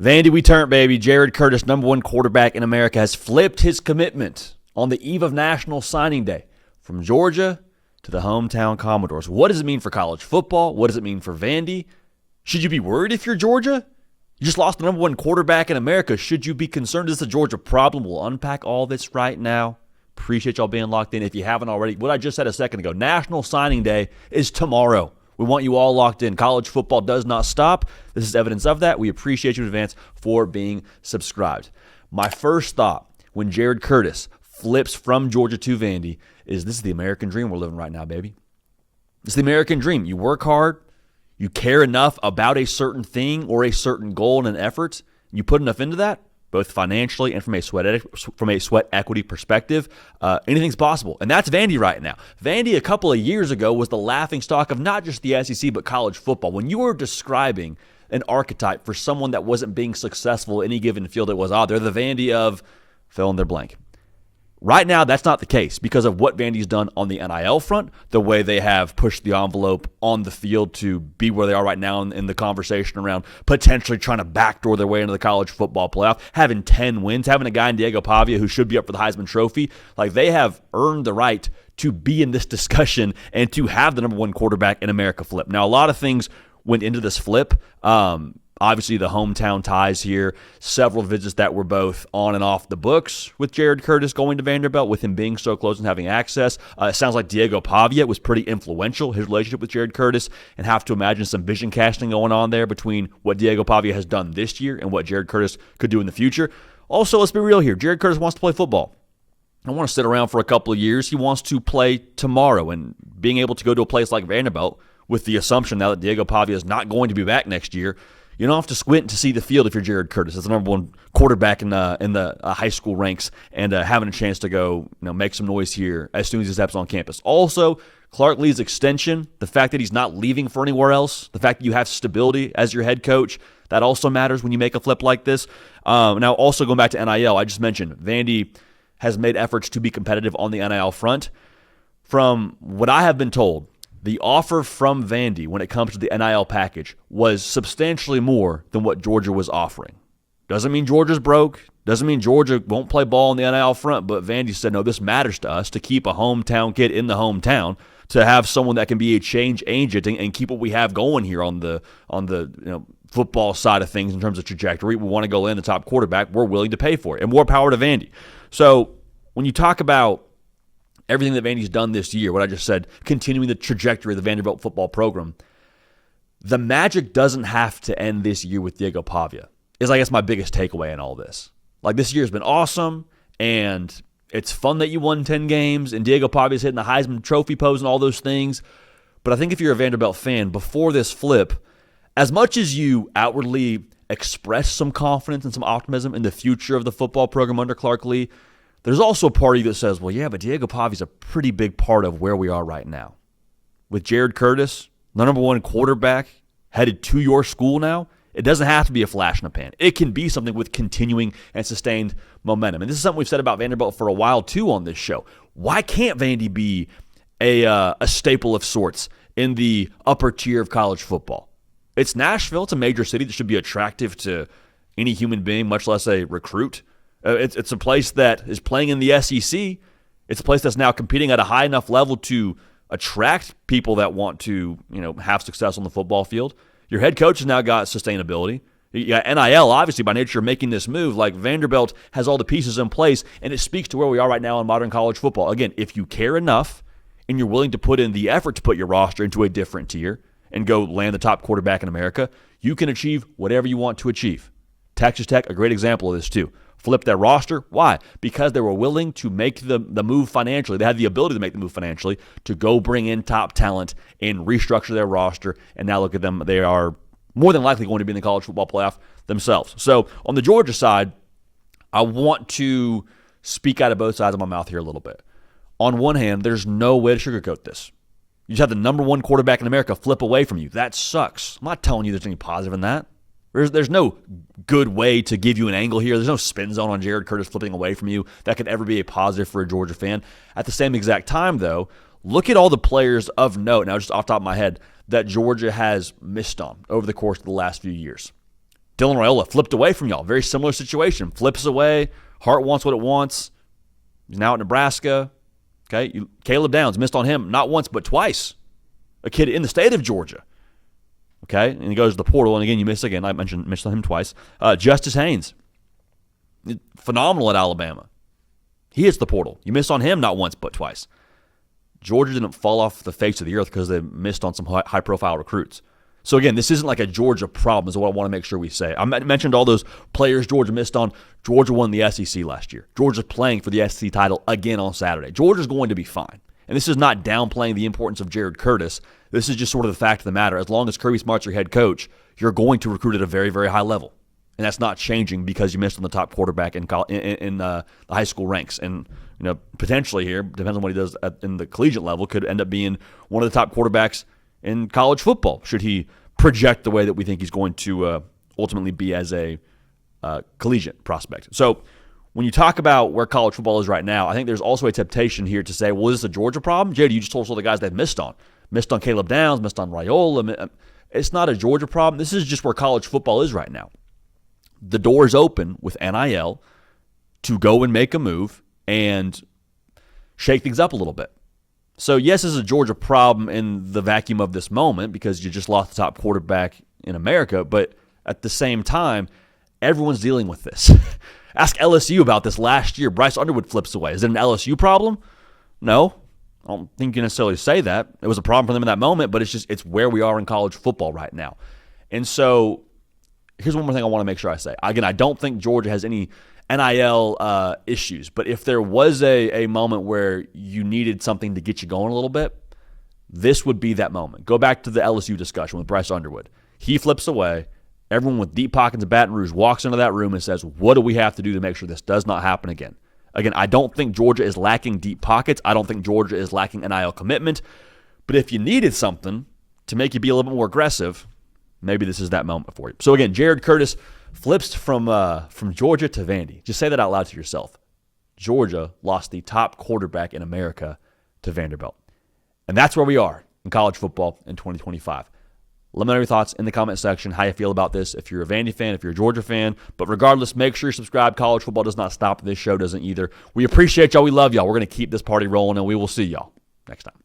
Vandy, we turned, baby. Jared Curtis, number one quarterback in America, has flipped his commitment on the eve of National Signing Day from Georgia to the hometown Commodores. What does it mean for college football? What does it mean for Vandy? Should you be worried if you're Georgia? You just lost the number one quarterback in America. Should you be concerned? Is this a Georgia problem? We'll unpack all this right now. Appreciate y'all being locked in. If you haven't already, what I just said a second ago, National Signing Day is tomorrow. We want you all locked in. College football does not stop. This is evidence of that. We appreciate you in advance for being subscribed. My first thought when Jared Curtis flips from Georgia to Vandy is this is the American dream we're living right now, baby. It's the American dream. You work hard. You care enough about a certain thing or a certain goal and an effort. You put enough into that, both financially and from a sweat equity perspective. Anything's possible. And that's Vandy right now. Vandy a couple of years ago was the laughingstock of not just the SEC, but college football. When you were describing an archetype for someone that wasn't being successful in any given field, it was, they're the Vandy of fill in their blank. Right now, that's not the case because of what Vandy's done on the NIL front, the way they have pushed the envelope on the field to be where they are right now in the conversation around potentially trying to backdoor their way into the college football playoff, having 10 wins, having a guy in Diego Pavia who should be up for the Heisman Trophy. Like, they have earned the right to be in this discussion and to have the number one quarterback in America flip. Now, a lot of things went into this flip. Obviously, the hometown ties here, several visits that were both on and off the books with Jared Curtis going to Vanderbilt, with him being so close and having access. It sounds like Diego Pavia was pretty influential, his relationship with Jared Curtis, and have to imagine some vision casting going on there between what Diego Pavia has done this year and what Jared Curtis could do in the future. Also, let's be real here. Jared Curtis wants to play football. I don't want to sit around for a couple of years. He wants to play tomorrow, and being able to go to a place like Vanderbilt with the assumption now that Diego Pavia is not going to be back next year, you don't have to squint to see the field if you're Jared Curtis. It's the number one quarterback in the high school ranks, and having a chance to go make some noise here as soon as he steps on campus. Also, Clark Lea's extension, the fact that he's not leaving for anywhere else, the fact that you have stability as your head coach, that also matters when you make a flip like this. Now, also going back to NIL, I just mentioned Vandy has made efforts to be competitive on the NIL front. From what I have been told, the offer from Vandy when it comes to the NIL package was substantially more than what Georgia was offering. Doesn't mean Georgia's broke. Doesn't mean Georgia won't play ball on the NIL front, but Vandy said, no, this matters to us to keep a hometown kid in the hometown, to have someone that can be a change agent and keep what we have going here on the football side of things in terms of trajectory. We want to go in the top quarterback. We're willing to pay for it. And more power to Vandy. So when you talk about everything that Vandy's done this year, what I just said, continuing the trajectory of the Vanderbilt football program, the magic doesn't have to end this year with Diego Pavia, is I guess my biggest takeaway in all this. Like, this year's been awesome, and it's fun that you won 10 games, and Diego Pavia's hitting the Heisman Trophy pose and all those things. But I think if you're a Vanderbilt fan, before this flip, as much as you outwardly express some confidence and some optimism in the future of the football program under Clark Lee, there's also a part of you that says, well, yeah, but Diego Pavia's a pretty big part of where we are right now. With Jared Curtis, the number one quarterback, headed to your school now, it doesn't have to be a flash in the pan. It can be something with continuing and sustained momentum. And this is something we've said about Vanderbilt for a while, too, on this show. Why can't Vandy be a staple of sorts in the upper tier of college football? It's Nashville. It's a major city that should be attractive to any human being, much less a recruit. It's a place that is playing in the SEC. It's a place that's now competing at a high enough level to attract people that want to, have success on the football field. Your head coach has now got sustainability. You got NIL, obviously, by nature of making this move. Like, Vanderbilt has all the pieces in place, and it speaks to where we are right now in modern college football. Again, if you care enough and you're willing to put in the effort to put your roster into a different tier and go land the top quarterback in America, you can achieve whatever you want to achieve. Texas Tech, a great example of this too. Flip their roster. Why? Because they were willing to make the move financially. They had the ability to make the move financially to go bring in top talent and restructure their roster. And now look at them. They are more than likely going to be in the college football playoff themselves. So on the Georgia side, I want to speak out of both sides of my mouth here a little bit. On one hand, there's no way to sugarcoat this. You just have the number one quarterback in America flip away from you. That sucks. I'm not telling you there's any positive in that. There's no good way to give you an angle here. There's no spin zone on Jared Curtis flipping away from you that could ever be a positive for a Georgia fan. At the same exact time, though, look at all the players of note, now just off the top of my head, that Georgia has missed on over the course of the last few years. Dylan Raiola flipped away from y'all. Very similar situation. Flips away. Hart wants what it wants. He's now at Nebraska. Okay, Caleb Downs missed on him not once but twice. A kid in the state of Georgia. Okay, and he goes to the portal, and again, you miss again. I mentioned on him twice. Justice Haynes, phenomenal at Alabama. He hits the portal. You miss on him not once but twice. Georgia didn't fall off the face of the earth because they missed on some high-profile recruits. So again, this isn't like a Georgia problem is what I want to make sure we say. I mentioned all those players Georgia missed on. Georgia won the SEC last year. Georgia's playing for the SEC title again on Saturday. Georgia's going to be fine. And this is not downplaying the importance of Jared Curtis. This is just sort of the fact of the matter. As long as Kirby Smart's your head coach, you're going to recruit at a very, very high level. And that's not changing because you missed on the top quarterback in the high school ranks. And potentially here, depends on what he does in the collegiate level, could end up being one of the top quarterbacks in college football, should he project the way that we think he's going to ultimately be as a collegiate prospect. So when you talk about where college football is right now, I think there's also a temptation here to say, well, is this a Georgia problem? JD, you just told us all the guys they've missed on. Missed on Caleb Downs, missed on Raiola. It's not a Georgia problem. This is just where college football is right now. The door is open with NIL to go and make a move and shake things up a little bit. So, yes, this is a Georgia problem in the vacuum of this moment because you just lost the top quarterback in America, but at the same time, everyone's dealing with this. Ask LSU about this last year. Bryce Underwood flips away. Is it an LSU problem? No. I don't think you can necessarily say that. It was a problem for them in that moment, but it's where we are in college football right now. And so here's one more thing I want to make sure I say. Again, I don't think Georgia has any NIL issues, but if there was a moment where you needed something to get you going a little bit, this would be that moment. Go back to the LSU discussion with Bryce Underwood. He flips away. Everyone with deep pockets of Baton Rouge walks into that room and says, what do we have to do to make sure this does not happen again? Again, I don't think Georgia is lacking deep pockets. I don't think Georgia is lacking NIL commitment. But if you needed something to make you be a little bit more aggressive, maybe this is that moment for you. So again, Jared Curtis flips from Georgia to Vandy. Just say that out loud to yourself. Georgia lost the top quarterback in America to Vanderbilt. And that's where we are in college football in 2025. Let me know your thoughts in the comment section, how you feel about this, if you're a Vandy fan, if you're a Georgia fan. But regardless, make sure you're subscribed. College football does not stop. This show doesn't either. We appreciate y'all. We love y'all. We're going to keep this party rolling, and we will see y'all next time.